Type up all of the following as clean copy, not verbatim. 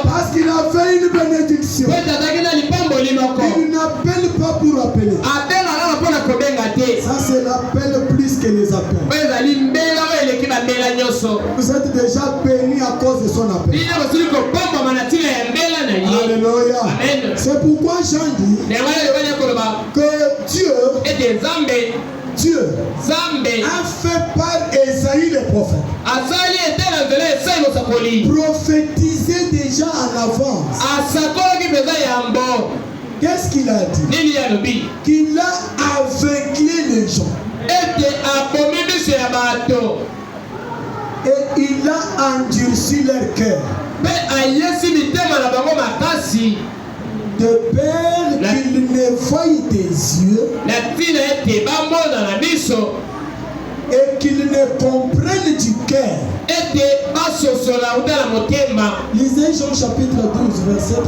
Parce qu'il a fait une bénédiction. Il n'appelle pas pour appeler. Ça c'est l'appel plus que les appels. Vous êtes déjà bénis à cause de son appel. Alléluia. C'est pourquoi Jean dit que Dieu a fait par Esaïe le prophète prophétiser déjà en avance. Qu'est-ce qu'il a dit? Qu'il a aveuglé les gens. Et il a endurci leur cœur. De peur qu'ils ne voient des yeux et qu'ils ne comprennent du cœur. Lisez Jean chapitre 12, verset 39-40.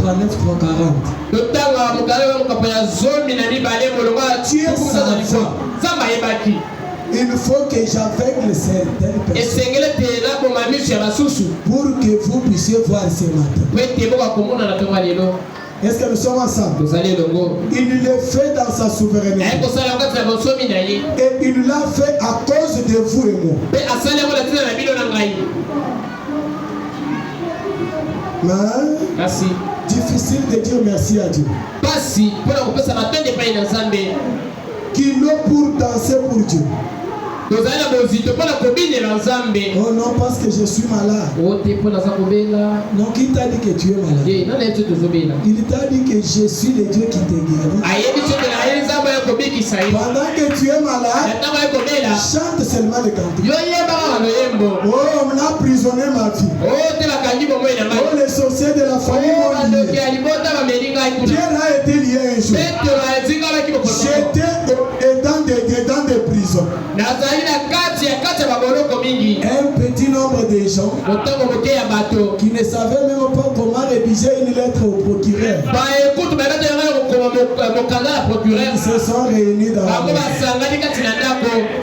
Il faut que j'aveugle certaines personnes pour que vous puissiez voir ce matin. Est-ce que nous sommes ensemble? Il le fait dans sa souveraineté. Et il l'a fait à cause de vous et moi. Merci. Difficile de dire merci à Dieu. Qui l'ont pour danser pour Dieu. Oh non, parce que je suis malade. Non, qui t'a dit que tu es malade? Il t'a dit que je suis le Dieu qui te guérit. Pendant que tu es malade, chante seulement le cantique. Oh, on a emprisonné ma vie. Oh, les sorciers de la famille m'ont lié. Pierre a été lié un jour. J'étais dans des prisons. Un petit nombre de gens qui ne savaient même pas comment rédiger une lettre au procureur. Ils se sont réunis dans la maison.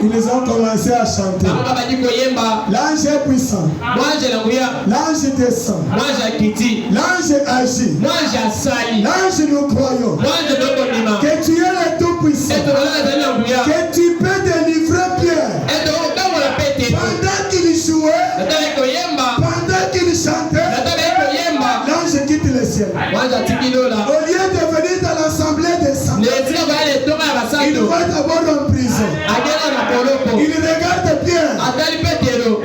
Ils ont commencé à chanter. L'ange est puissant. L'ange descend. L'ange agit. L'ange nous croyons que tu es le tout puissant. Que tu peux délivrer Pierre. Pendant qu'il jouait, pendant qu'il chantait, l'ange quitte le ciel. Au lieu de venir dans l'assemblée des saints, il va d'abord en prison. Il regarde Pierre.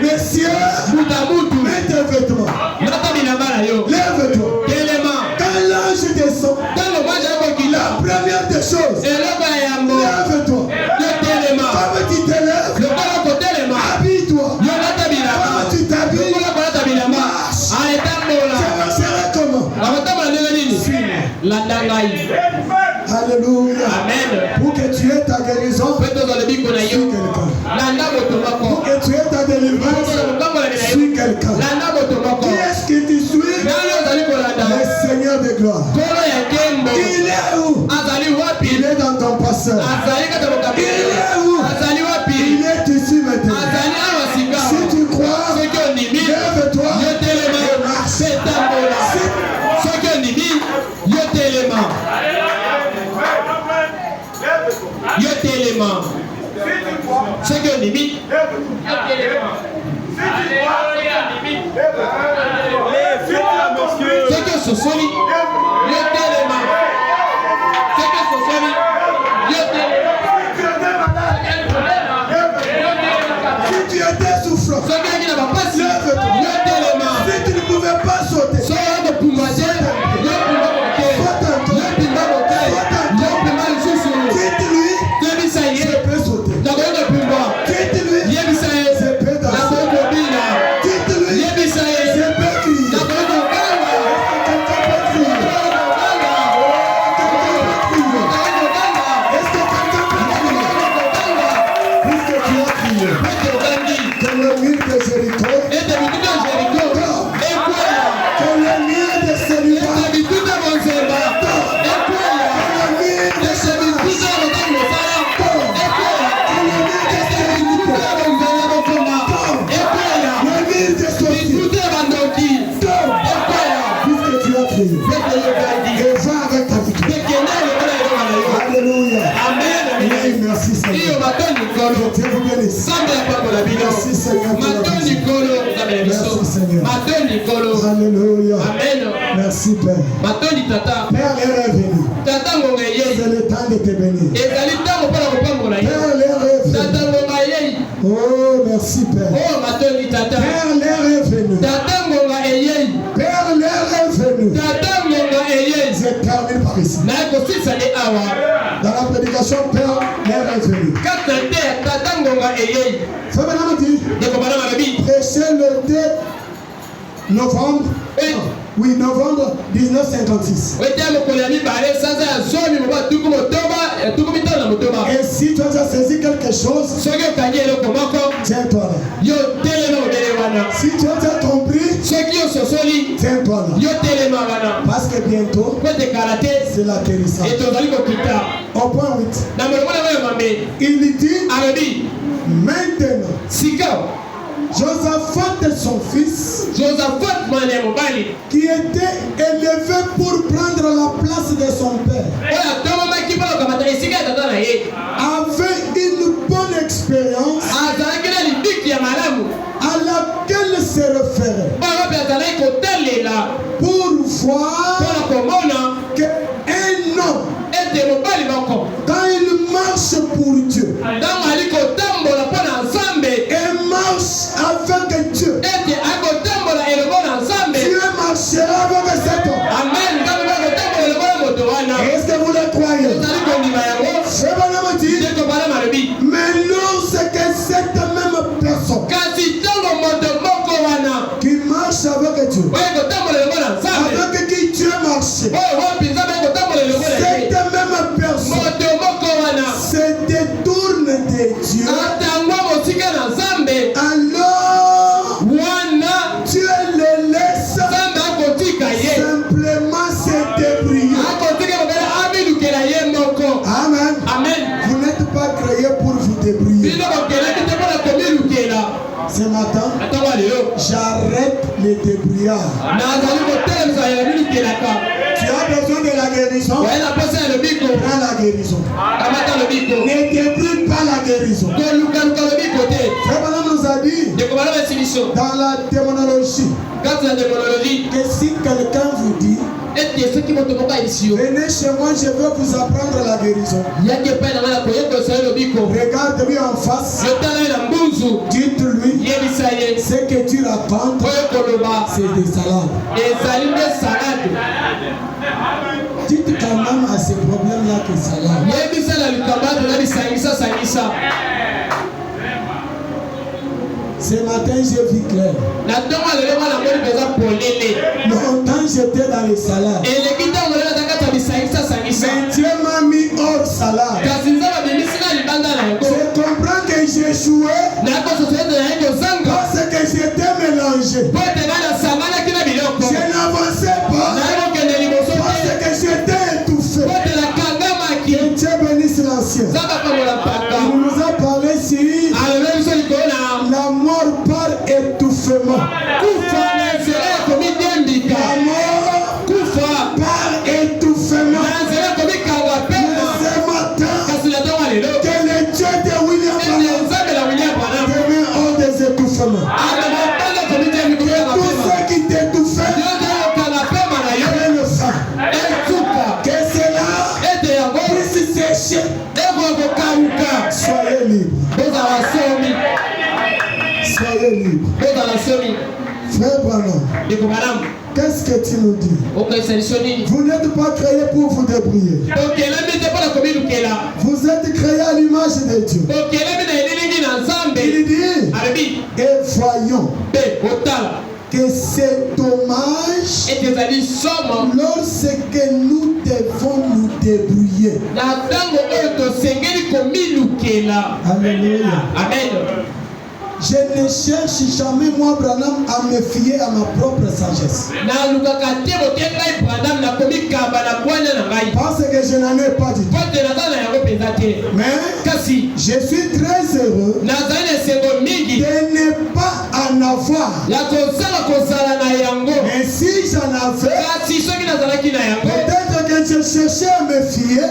Messieurs, mets tes vêtements. Lève-toi. Quand l'ange descend, la première des choses, lève-toi. Comme tu te lèves, habille-toi. Comme tu t'habilles, marche. Ça marchera comment? Alléluia. Amen. Pour que tu aies ta guérison, suis quelqu'un. Pour que tu aies ta délivrance, suis quelqu'un. Qui est-ce que tu suis? Le Seigneur de gloire. Il est où? Il est dans ton passeur. Il est où? Il est ici maintenant. Si tu crois, lève-toi et marche. Si tu étais souffrant, lève-toi. Si tu ne pouvais pas sauter, quitte-lui, je peux sauter. Quitte-lui, je peux danser. Quitte-lui, je peux va crier. Et va avec ta victoire. Alléluia. Oui, merci Seigneur. Que Dieu vous bénisse. Merci Seigneur. Merci Seigneur. Alléluia. Merci Père. Père, l'heure est venue. C'est le temps de te bénir. Père, l'heure est venue. Oh, merci Père. Père, l'heure est venue. Père, l'heure est venue. Je termine par ici. Dans la prédication, Père, l'heure est venue. Ça maintenant dit, prêcher le 2 novembre. Oui, novembre 1956. Et si tu as saisi quelque chose, tiens-toi là. Si tu as compris, tiens-toi là. Parce que bientôt, c'est l'atterrissage. Au point 8, il dit maintenant, Josaphat et son fils, qui était élevé pour prendre la place de son père, avait une bonne expérience à laquelle se référait pour voir qu'un homme, quand il marche pour Dieu, et marche avec Dieu, Dieu marchera avec cet homme. Est-ce que vous le croyez? Mais lorsque cette même personne qui marche avec Dieu, avec qui Dieu marche, cette même personne se détourne de Dieu, alors Dieu le laisse simplement se débrouiller. Amen. Vous n'êtes pas créé pour vous débrouiller. Ce matin, j'arrête les débrouillards. Tu as besoin de la guérison. Prends la guérison. Ne débrouille pas la guérison. Frère Madame nous a dit dans la démonologie que si quelqu'un vous dit venez chez moi, je veux vous apprendre la guérison, regarde-lui en face, dites-lui ce que tu racontes, c'est des salades. Dites quand même à ces problèmes-là que salade. Ce matin, j'ai vu clair. Longtemps, j'étais dans les salades. Mais Dieu m'a mis hors salade. Je comprends que j'ai échoué parce que j'étais mélangé. Je n'avançais pas parce que j'étais étouffé. Que Dieu bénisse l'ancien. Il nous a parlé ici. La mort par étouffement. La mort par étouffement. Ce matin, que le Dieu de William Branham hors des étouffements. Que tous ceux qui t'étouffaient prennent le sang. Que cela puisse sécher. Soyez libres. Soyez libre. Frère Branham, qu'est-ce que tu nous dis? Vous n'êtes pas créé pour vous débrouiller. Vous êtes créé à l'image de Dieu. Il dit, et voyons que c'est dommage lorsque nous devons nous débrouiller. Alléluia. Amen. Je ne cherche jamais, moi, Branham, à me fier à ma propre sagesse. Parce que je n'en ai pas du tout. Mais je suis très heureux de ne pas en avoir. Mais si j'en avais, peut-être que je cherchais à me fier,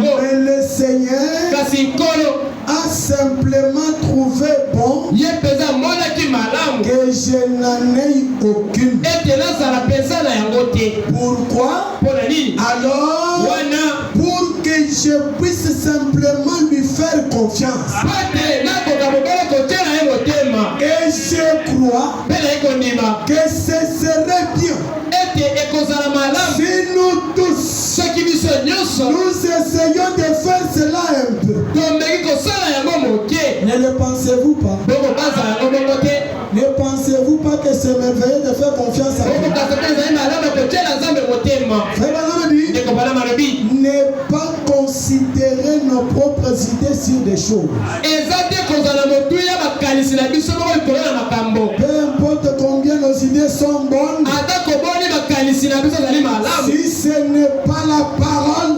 mais le Seigneur a simplement trouvé bon que je n'en ai aucune. Pourquoi? Alors, pour que je puisse simplement lui faire confiance. Et je crois que ce serait bien si nous tous nous essayons de faire cela un peu. Ne le pensez-vous pas? Ne pensez-vous pas que c'est merveilleux de faire confiance à Dieu? Ne pas considérer nos propres idées sur des choses. Peu importe combien nos idées sont bonnes, si ce n'est pas la parole,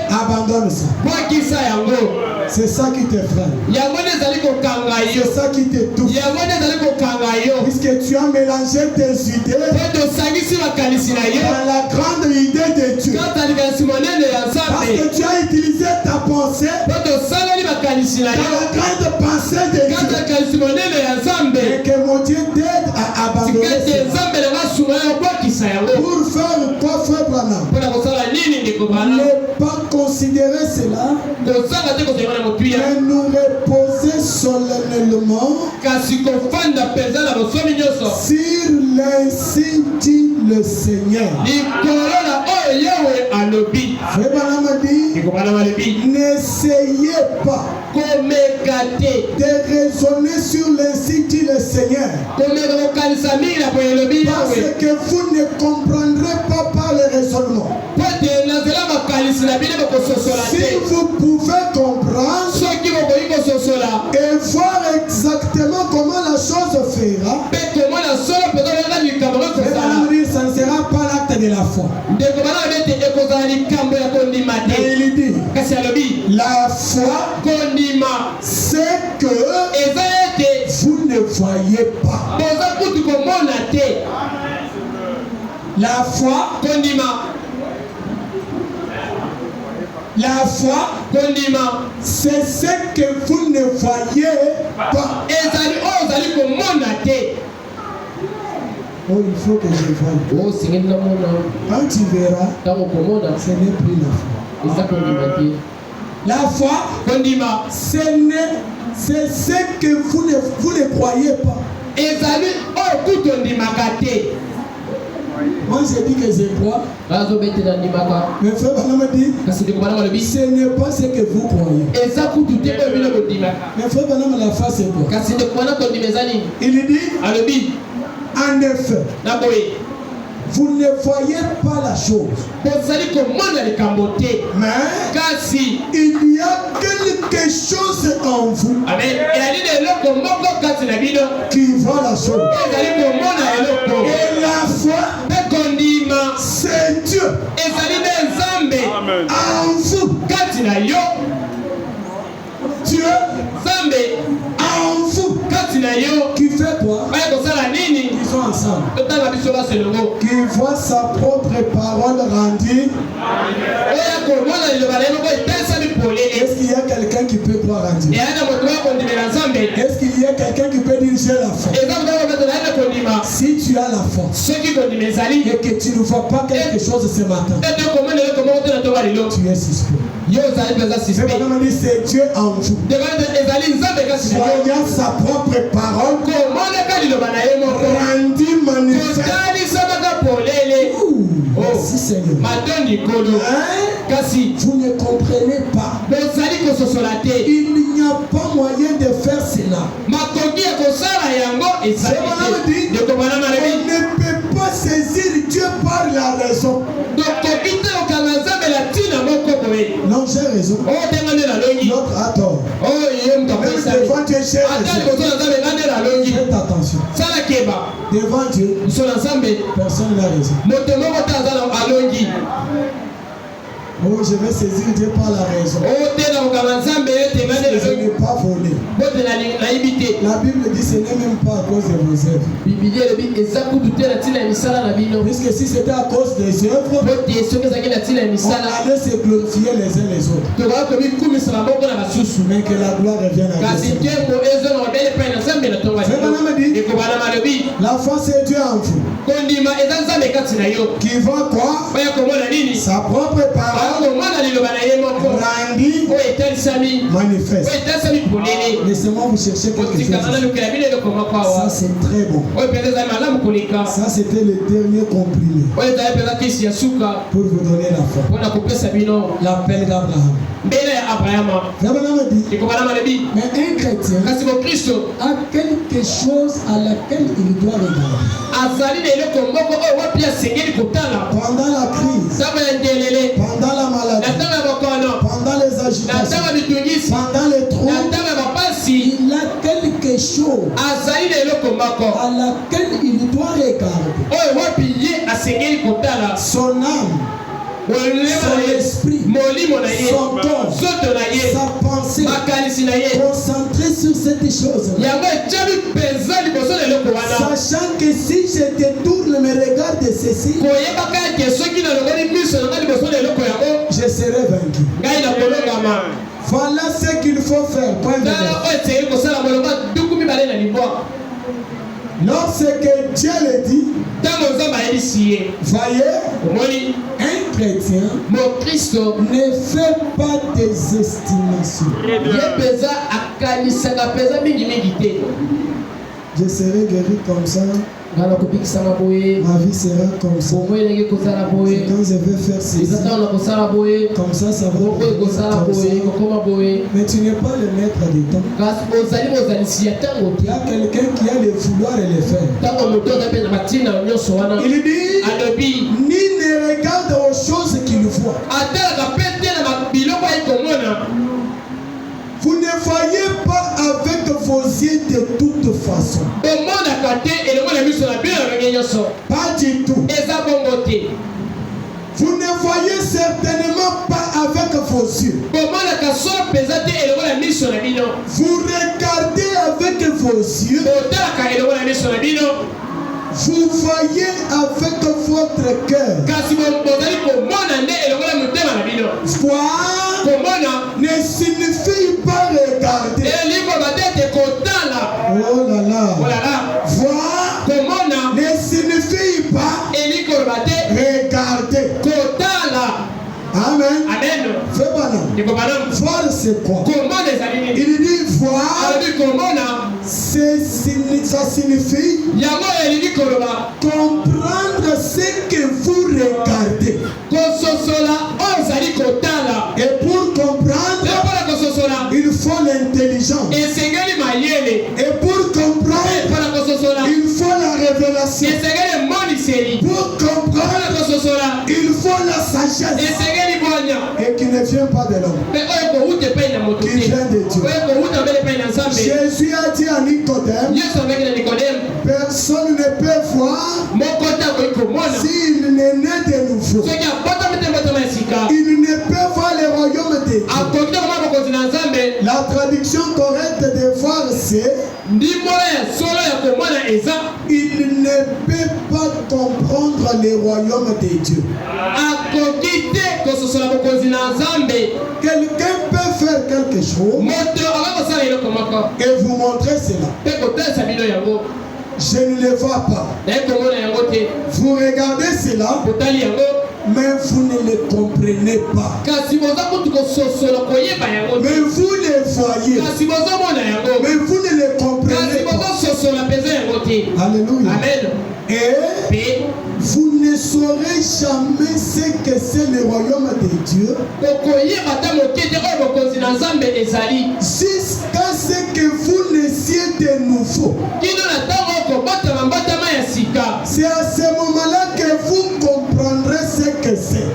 abandonne ça. C'est ça qui te freine. C'est ça qui te touche. Puisque tu as mélangé tes idées dans la grande idée de Dieu. Parce que tu as utilisé ta pensée dans la grande pensée de Dieu. Et que mon Dieu t'aide à abandonner ça. Pour faire quoi, frère Branham? Ne pas considérer cela, mais nous reposer solennellement sur l'insigne dit le Seigneur. Frère Branham dit, n'essayez pas de raisonner sur l'insigne dit le Seigneur, parce que vous ne comprendrez pas par le raisonnement. Si vous pouvez comprendre et voir exactement comment la chose fera, ça ne sera pas l'acte de la foi. Et il dit, la foi, c'est que vous ne voyez pas. La foi, c'est ce que vous ne voyez pas. Oh, il faut que je voie. Quand tu verras, ce n'est plus la foi. La foi, c'est ce que vous ne croyez pas. Moi je dis que je crois. Mais frère Branham dit, ce n'est pas ce que vous croyez. Mais frère Branham, la foi c'est quoi? Il dit, en effet, vous ne voyez pas la chose, mais il y a quelque chose en vous qui voit la chose. Et la foi, c'est Dieu en vous. Dieu en vous qui fait quoi? Ils sont ensemble. Qui voit sa propre parole rendue. Est-ce qu'il y a quelqu'un qui peut croire en Dieu? Est-ce qu'il y a quelqu'un qui peut dire j'ai la foi? Si tu as la foi et que tu ne vois pas quelque chose ce matin, tu es suspect. C'est Dieu en vous. Voyant sa propre parole rendue manifeste. Merci Seigneur. Vous ne comprenez pas. Il n'y a pas moyen de faire cela. On ne peut pas saisir Dieu par la raison. Non, j'ai raison. L'autre a tort. Même devant Dieu, j'ai raison. Faites attention. Devant Dieu, personne n'a raison. Oh, je vais saisir Dieu par la raison. Je n'ai pas volé. La Bible dit ce n'est même pas à cause de vos œuvres. Puisque si c'était à cause des œuvres, on allait se glorifier les uns les autres. Mais que la gloire revienne à Dieu. La foi c'est Dieu en vous. Qui va quoi? Sa propre parole rendue manifeste. Laissez-moi vous chercher quelque chose. Ça c'est très bon. Ça c'était le dernier comprimé pour vous donner la foi. L'appel d'Abraham. Abraham dit, mais un chrétien a quelque chose à laquelle il doit regarder. Pendant la crise, pendant la maladie, pendant les agitations, pendant les troubles, il a quelque chose à laquelle il doit regarder. Son âme, son esprit, son corps, sa pensée, concentré sur cette chose. Sachant que si je détourne mes regards de ceci, je serai vaincu. Voilà ce qu'il faut faire. Lorsque Dieu le dit, voyez, un chrétien ne fait pas des estimations. Je serai guéri comme ça. Ma vie sera comme ça. Quand je vais faire ceci, comme ça, ça va. Mais tu n'es pas le maître du temps. Il y a quelqu'un qui a le vouloir et le faire. Il dit, ni ne regarde aux choses qu'il voit. Vous ne voyez pas avec vos yeux de toute façon. Pas du tout. Vous ne voyez certainement pas avec vos yeux. Vous regardez avec vos yeux. Vous voyez avec votre cœur. Voir ne signifie pas regarder. Oh là là. Voir ne signifie pas regarder. Amen. Fais balance. Voir c'est quoi? Il dit voir. Ça signifie comprendre ce que vous regardez. Et pour comprendre, il faut l'intelligence. Et pour comprendre, il faut la révélation. Pour comprendre, il faut la sagesse. Et qui ne vient pas de l'homme, qui vient de Dieu. Jésus a dit à Nicodème, personne ne peut voir s'il n'est né de nouveau. Il ne peut voir le royaume de Dieu. La traduction correcte de voir c'est il ne peut pas comprendre le royaume de Dieu. Quelqu'un peut faire quelque chose et vous montrer cela. Je ne le vois pas. Vous regardez cela, mais vous ne le comprenez pas. Mais vous le voyez, mais vous ne le comprenez pas. Alléluia. Amen. Et vous ne saurez jamais ce que c'est le royaume de Dieu jusqu'à ce que vous naissiez de nouveau. C'est à ce moment-là que vous comprendrez ce que c'est.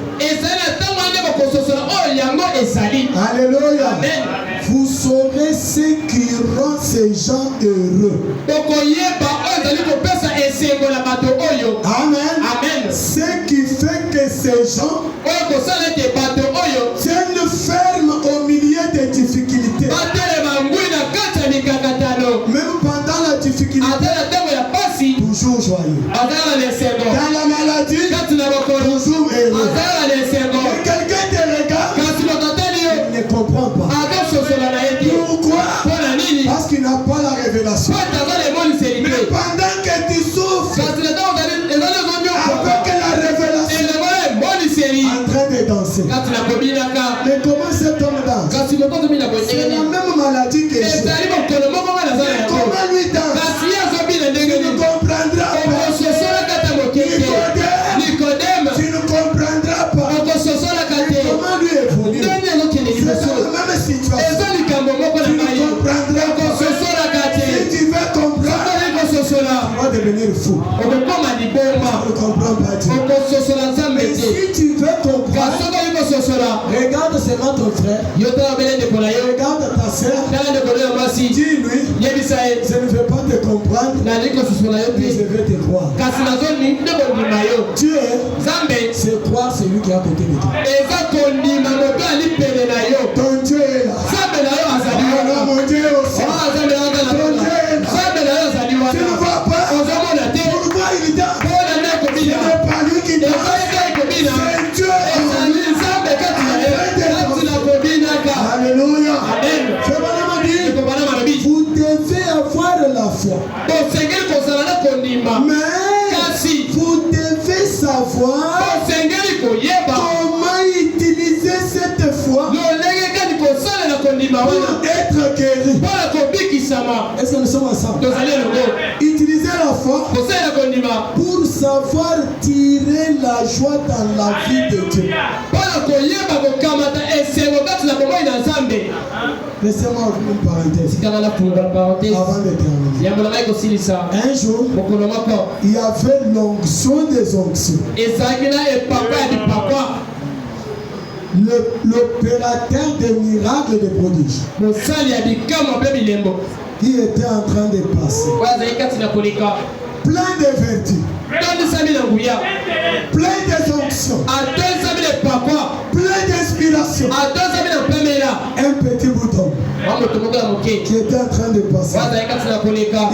Alléluia. Amen. Vous saurez ce qui rend ces gens heureux. Amen. Amen. Ce qui fait que ces gens Dans la maladie, toujours heureux. Et quelqu'un te regarde, il ne comprend pas. Pourquoi? Parce qu'il n'a pas la révélation. Mais pendant que tu souffres, avec la révélation, en train de danser. Mais comment cet homme danse? C'est la même maladie que j'ai. Comment lui danse? Tu ne comprendras pas. Nicodème, tu ne comprendras pas. Comment lui évolue? C'est la même situation. Tu ne comprendras pas. Si tu veux comprendre, tu vas devenir fou. Tu ne comprends pas Dieu. Mais si tu veux comprendre, regarde seulement ton frère. Regarde ta soeur. Dis-lui, je ne veux pas te comprendre, mais je vais te croire. Dieu, c'est croire celui qui est à côté de toi. Ton Dieu est là. Oh, mon Dieu aussi. Ton Dieu est là. Tu ne vois pas? Pourquoi il danse? Ce n'est pas lui qui danse. C'est Dieu en lui. Alléluia. Vous devez avoir la foi. Mais vous devez savoir comment utiliser cette foi pour être guéri. Est-ce que nous sommes ensemble? Utiliser la foi pour savoir tirer la joie dans la vie de Dieu. Laissez-moi une parenthèse avant de terminer. Un jour, il y avait l'onction des onctions. L'opérateur des miracles et des prodiges qui était en train de passer. Plein de vertus, plein des onctions, plein d'inspiration. Un petit bouton qui était en train de passer.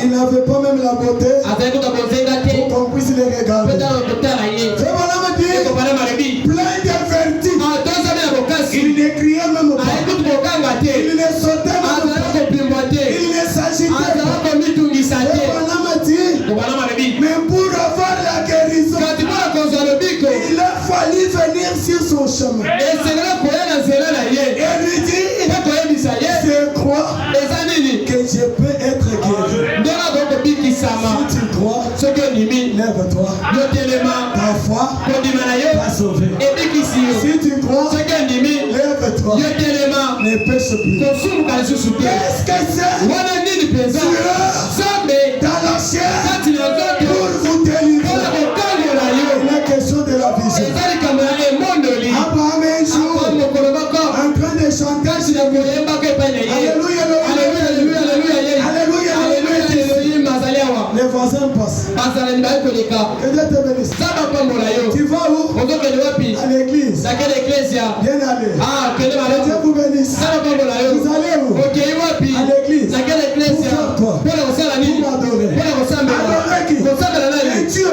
Il n'avait pas même la beauté pour qu'on puisse les regarder. Plein de vertus. Il ne criait même pas. Il ne sautait même pas. Il ne s'agitait pas. Mais pour avoir la guérison, il a fallu venir sur son chemin. Et lui dire, je crois que je peux être guéri. Si tu crois, lève-toi. Ta foi t'a sauvé. Si tu crois, lève-toi. Ne pêche plus. Qu'est-ce que c'est? Dieu dans la chair pour vous délivrer. La question de la vision. Abraham un jour en train de chanter. Alléluia, alléluia, alléluia, alléluia. Les voisins passent. Que Dieu te bénisse. Tu vas où? À l'église. Bien aller. Que Dieu vous bénisse. Vous allez où? À l'église. Pour faire quoi? Pour m'adorer. Adorer qui? Et Dieu.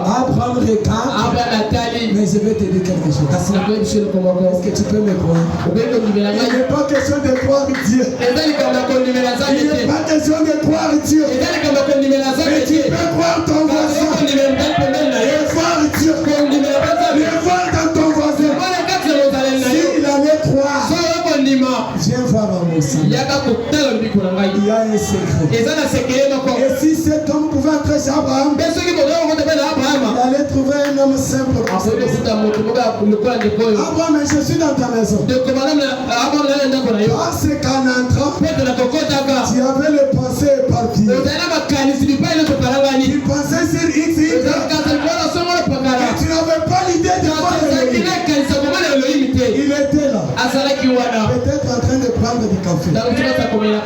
Abraham regarde. Mais je vais te dire quelque chose. Est-ce que tu peux me croire? Il n'est pas question de croire Dieu. Il n'est pas question de croire Dieu. Mais tu peux croire ton voisin. Et voir Dieu. Et voir dans ton voisin. S'il allait croire, viens voir en mon sang. Il y a un secret. Et si cet homme pouvait entrer chez Abraham, il allait trouver un homme simple. Abraham, je suis dans ta maison. Parce qu'en entrant, tu avais le pensée éparpillée. Tu pensais sur X, Y. Et tu n'avais pas l'idée de voir Elohim. Il était là. Peut-être en train de prendre du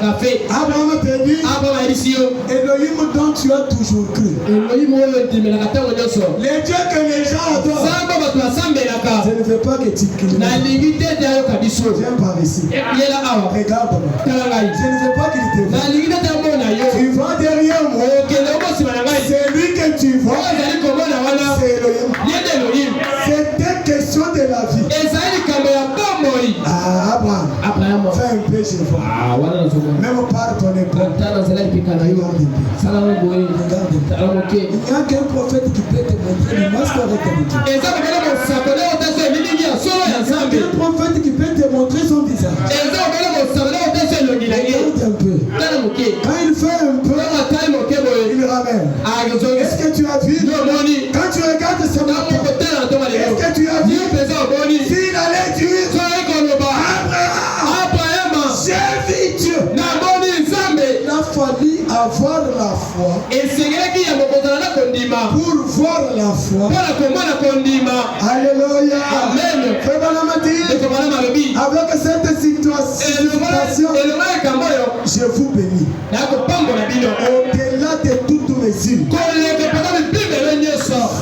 café. Abraham a dit, Elohim dont tu as toujours cru. Les dieux que les gens adorent. Je ne veux pas que tu cries. Viens par ici. Regarde-moi. Je ne veux pas qu'il te voie. Tu vas derrière moi. C'est lui que tu vois. C'est Elohim. C'est une question de la vie. Ah, Abraham. Fais un peu, je vois. Même par ton épaule. Regarde. Il n'y a qu'un prophète qui peut te montrer l'image correcte de Dieu. Il y a qu'un prophète qui peut te montrer son visage. Regarde un peu. Quand il fait un peu, il ramène. Est-ce que tu as vu? Quand tu regardes ce matin, est-ce que tu as vu? S'il allait dire Abraham, j'ai vu Dieu. Il a fallu avoir la foi pour voir la foi. Alléluia. Amen. Avec cette situation, je vous bénis. Au-delà de toutes mesures.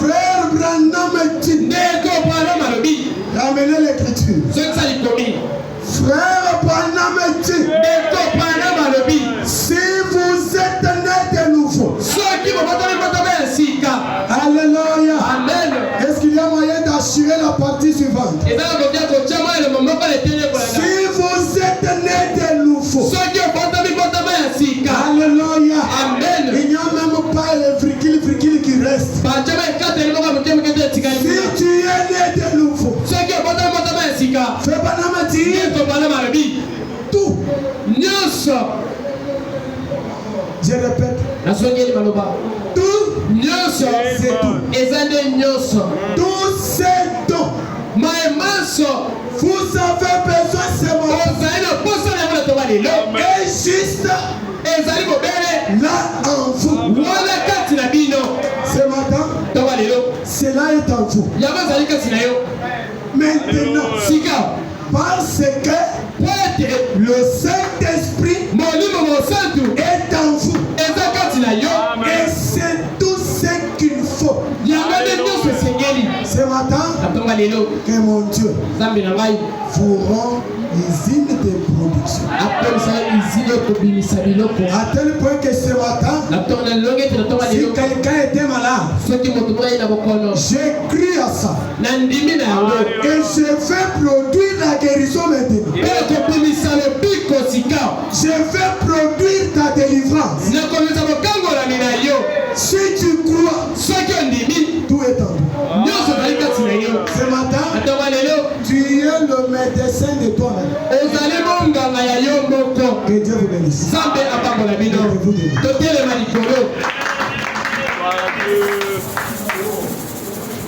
Frère Branham dit, ramenez l'écriture. Frère Branham dit, si vous êtes nés de nouveau. Alléluia. Amen. Est-ce qu'il y a moyen d'assurer la partie suivante? Si vous êtes nés de nouveau. Alléluia. Amen. Il n'y a même pas les friquili qui restent. Si tu es né de nouveau. Fais pas la tout. Je répète. Tout. C'est tout. Tout c'est tout. Vous avez besoin seulement. Et juste là en vous. Ce matin, cela est en vous. Maintenant, parce que le Saint-Esprit est en vous. Et c'est tout ce qu'il faut. Ce matin, que mon Dieu vous rend usine de production. À tel point que ce matin, si quelqu'un était malade, j'ai cru à ça. Et je vais produire la guérison maintenant. Je vais produire ta délivrance. Si tu crois, tout est en toi. Ce matin, tu es le médecin de toi-même. Que Dieu vous bénisse.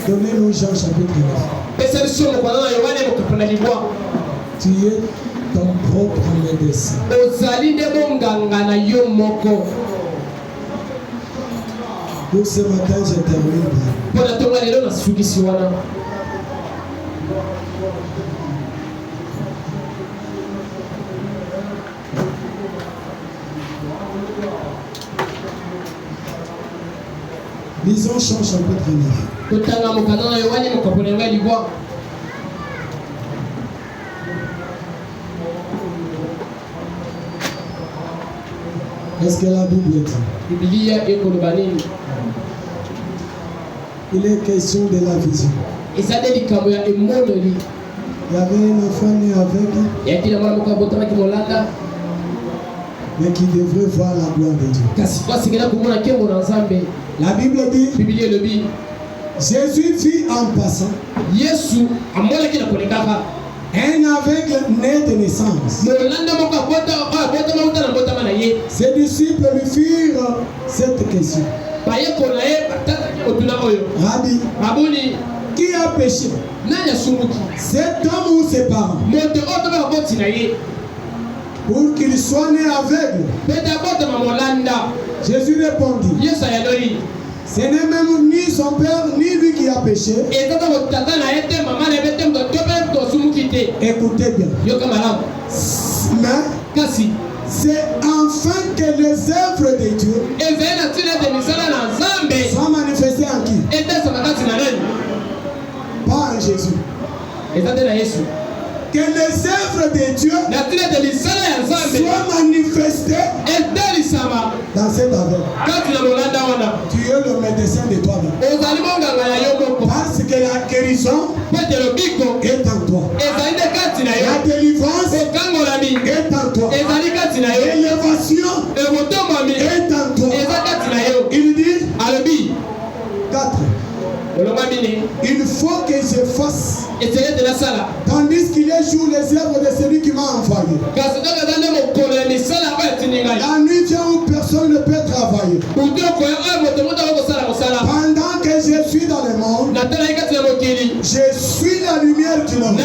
Donnez-nous Jean chapitre 9. Tu es ton propre médecin. Pour ce matin, je termine. Lisons Jean chapitre 9. Qu'est-ce que la Bible dit? Il est question de la vision. Il y avait un enfant né aveugle, mais qui devrait voir la gloire de Dieu. La Bible dit, Jésus vit en passant un aveugle né de naissance. Ses disciples lui firent cette question. Rabbi, qui a péché? Cet homme ou ses parents? Pour qu'il soit né aveugle. Jésus répondit, ce n'est même ni son père ni lui qui a péché. Écoutez bien. Mais kasi c'est enfin que les œuvres de Dieu soient manifestées en qui? Pas en Jésus. Que les œuvres de Dieu soient manifestées dans cette aveugle. Tu es le médecin de toi-même. Parce que la guérison est en toi. La délivrance est en toi. L'élévation est en toi. Il dit 4. Il faut que je fasse. Tandis qu'il est jour les œuvres de celui qui m'a envoyé. La nuit vient où personne ne peut travailler. Pendant que je suis dans le monde, je suis la lumière du monde.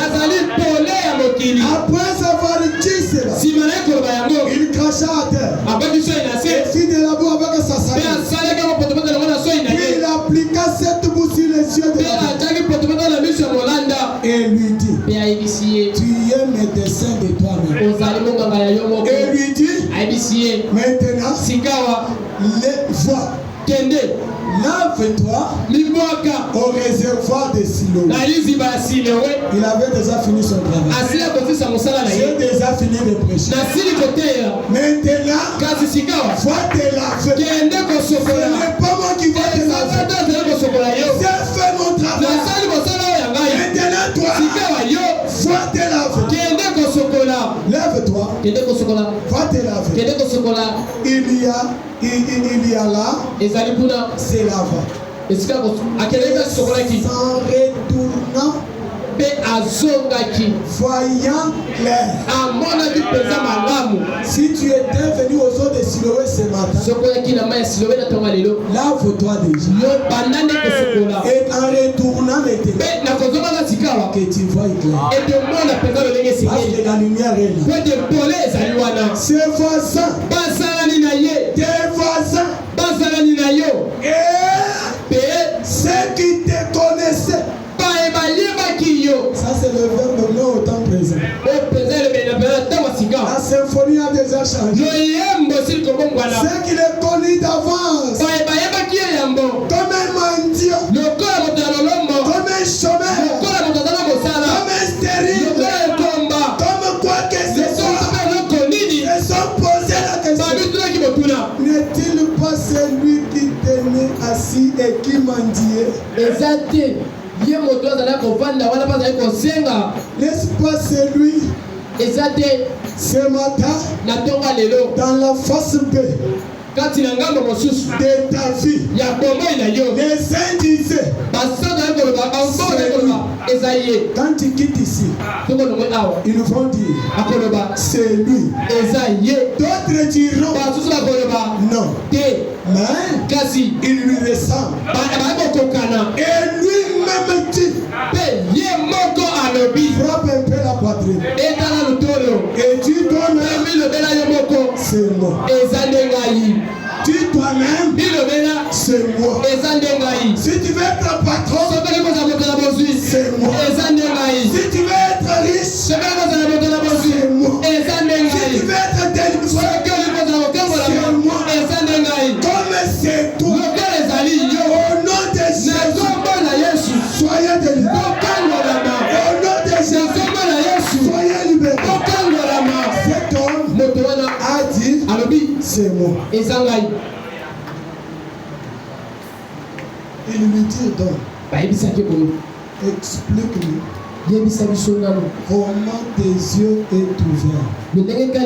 Après avoir dit cela, il cracha à terre. Il fit de la boue avec sa salive. Puis il appliqua cette boue sur les yeux de la et lui dit, tu es médecin de toi-même. Et lui dit, maintenant, vois, lave-toi au réservoir de Siloé. Il avait déjà fini son travail. J'ai déjà fini de prêcher. Maintenant, va te laver. Ce n'est pas moi qui vais te laver. J'ai fait mon travail. Maintenant, toi, va te laver. Lève-toi. Va te laver. Il y a là, c'est la voie. S'en retournant, voyant clair. Si tu étais venu aux eaux de Siloé ce matin, lave-toi déjà. Et en retournant maintenant, que tu vois clair. Parce que la lumière est là. Ses voisins, tes voisins, et ceux qui te connaissaient. Ça c'est le verbe non au temps présent. La symphonie a déjà changé. Ceux qui les connus d'avance, comme un mendiant, comme un chômeur, comme un stérile, comme quoi que ce soit, ils sont posés la question. N'est-il pas celui qui tenait assis et qui mendiait? N'est-ce pas celui ce matin dans la face B de ta vie, les saints disaient quand tu quittes ici, ils vont dire c'est lui. D'autres diront non, mais il lui ressemble. Et lui-même dit frappe un peu la poitrine et dis toi-même c'est moi. Dis toi-même c'est moi. Si tu veux être patron, c'est moi. Si tu veux être riche, c'est moi. Si tu veux être délivré, c'est moi. Comme c'est toi, au nom de Jésus, soyez délivrés. Au nom de Jésus, soyez libérés. Cet homme a dit c'est moi. Il lui dit donc, explique-nous comment tes yeux est ouvert. N'expliquez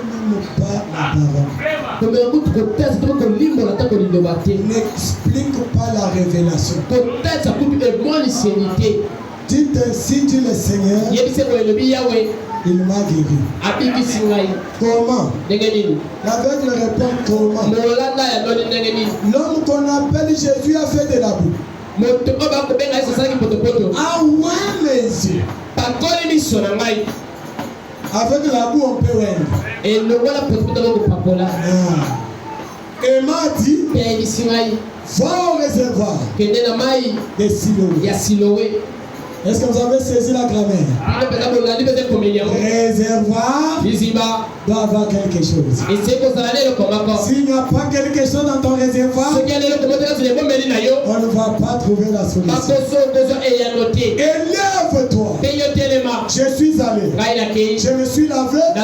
même pas la parole. N'explique pas la révélation. Dites ainsi, dit le Seigneur, il m'a guéri. Comment? L'aveugle répond comment? L'homme qu'on appelle Jésus a fait de la boue. Ah ouais, mes yeux. Avec la boue, on peut vendre. Et m'a dit, va au réservoir de Siloé. Est-ce que vous avez saisi la grammaire? Réservoir doit avoir quelque chose. S'il n'y a pas quelque chose dans ton réservoir, on ne va pas trouver la solution. Élève-toi. Je suis allé. Je me suis lavé. Et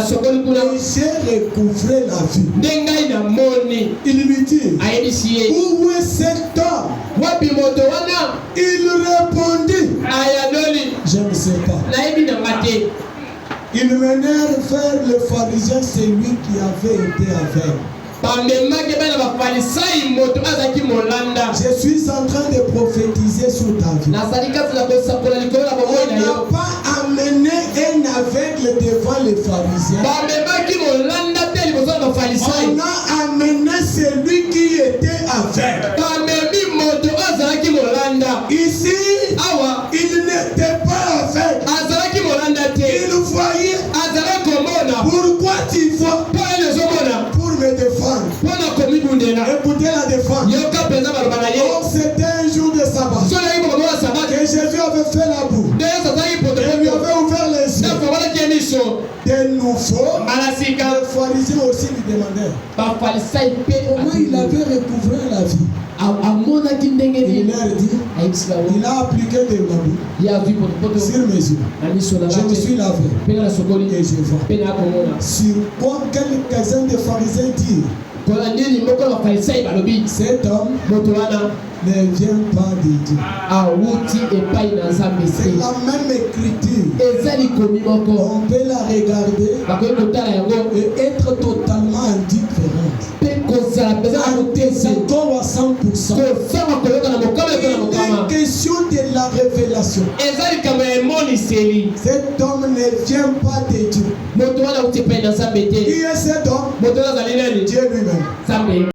j'ai recouvré la vie. Il lui dit, où est cet homme? Il répondit, je ne sais pas. Il menèrent vers le pharisien, celui qui avait été aveugle. Je suis en train de prophétiser sur ta vie. On n'a pas amené un aveugle devant les pharisiens. On a amené celui qui était aveugle. Ici, il n'était pas aveugle. Il voyait. Pourquoi tu vois? Pour me défendre. Écoutez la défense. Oh, c'était un jour de sabbat. Que Jésus avait fait la boue. Et lui avait ouvert les yeux. De nouveau, les pharisiens aussi lui demandaient comment il avait recouvré la vie. Il leur dit, il a appliqué des labous sur mes yeux. Je me suis lavé et je vois. Sur quoi quelques-uns des pharisiens disent, cet homme ne vient pas de Dieu. C'est la même écriture. On peut la regarder et être totalement indifférente. Encore à 100%. Il est question de la révélation. Cet homme ne vient pas de Dieu. Qui est cet homme? Dieu lui-même.